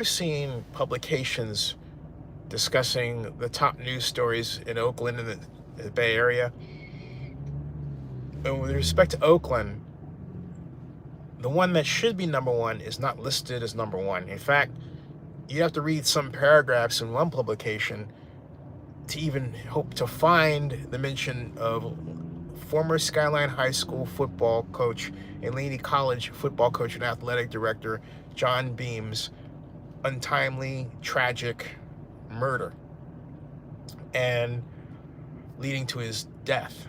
I've seen publications discussing the top news stories in Oakland and the Bay Area. And with respect to Oakland, the one that should be number one is not listed as number one. In fact, you have to read some paragraphs in one publication to even hope to find the mention of former Skyline High School football coach and Laney College football coach and athletic director John Beam's untimely, tragic murder and leading to his death.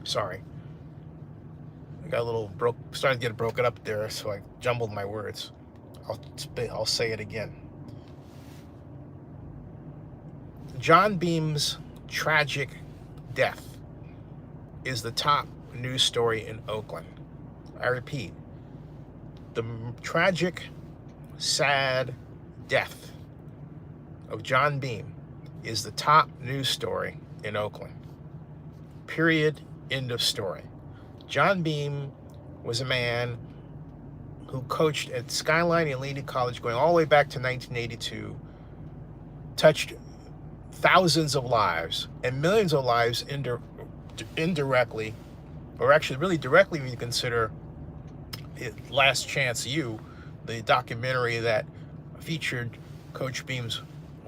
Sorry. I got a little started to get broken up there, so I jumbled my words. I'll say it again. John Beam's tragic death is the top news story in Oakland. I repeat, the tragic, sad death of John Beam is the top news story in Oakland. Period. End of story. John Beam was a man who coached at Skyline and Laney College going all the way back to 1982, touched thousands of lives and millions of lives indirectly, or actually really directly when you consider Last Chance U, the documentary that featured Coach Beam's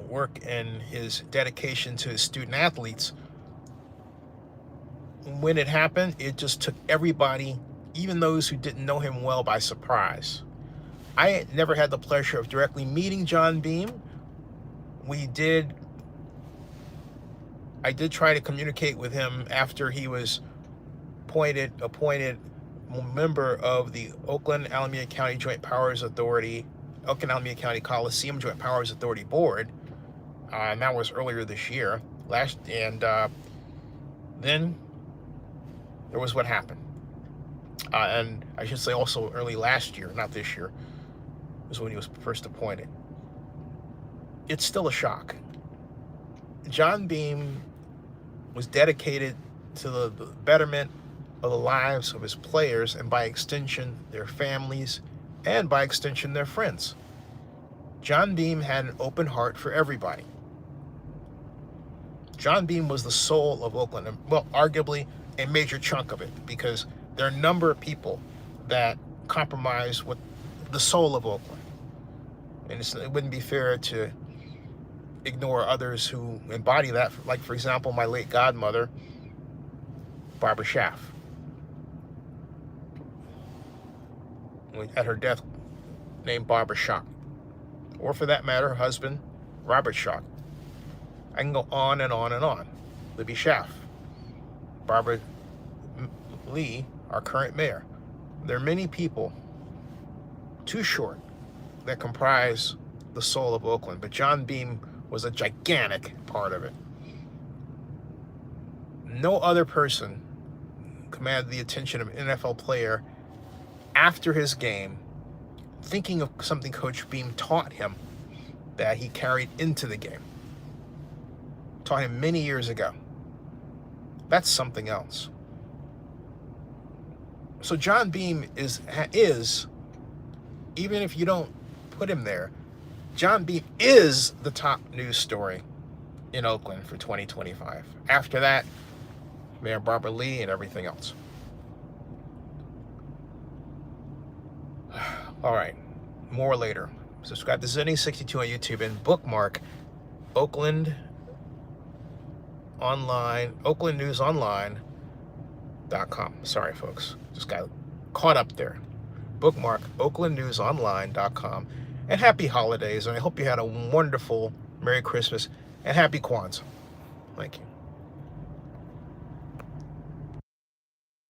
work and his dedication to his student athletes. When it happened, it just took everybody, even those who didn't know him well, by surprise. I never had the pleasure of directly meeting John Beam. I did try to communicate with him after he was appointed member of the Oakland Alameda County Joint Powers Authority, Oakland Alameda County Coliseum Joint Powers Authority Board, and that was earlier this year. Then there was what happened. And I should say also early last year, not this year, was when he was first appointed. It's still a shock. John Beam was dedicated to the betterment of the lives of his players and by extension their families and by extension their friends. John Beam had an open heart for everybody. John Beam was the soul of Oakland, and well, arguably a major chunk of it, because there are a number of people that compromise with the soul of Oakland. And it wouldn't be fair to ignore others who embody that, like, for example, my late godmother, Barbara Schaff. At her death, named Barbara Schock. Or for that matter, her husband, Robert Schock. I can go on and on and on. Libby Schaff. Barbara Lee, our current mayor. There are many people, too short, that comprise the soul of Oakland, but John Beam was a gigantic part of it. No other person commanded the attention of an NFL player after his game, thinking of something Coach Beam taught him that he carried into the game. Taught him many years ago. That's something else. So John Beam is, even if you don't put him there, John Beam is the top news story in Oakland for 2025. After that, Mayor Barbara Lee and everything else. All right, more later. Subscribe to Zenny62 on YouTube and bookmark Oakland News Online.com. Sorry, folks, just got caught up there. Bookmark OaklandNewsOnline.com. And happy holidays, and I hope you had a wonderful Merry Christmas and Happy Kwanzaa. Thank you.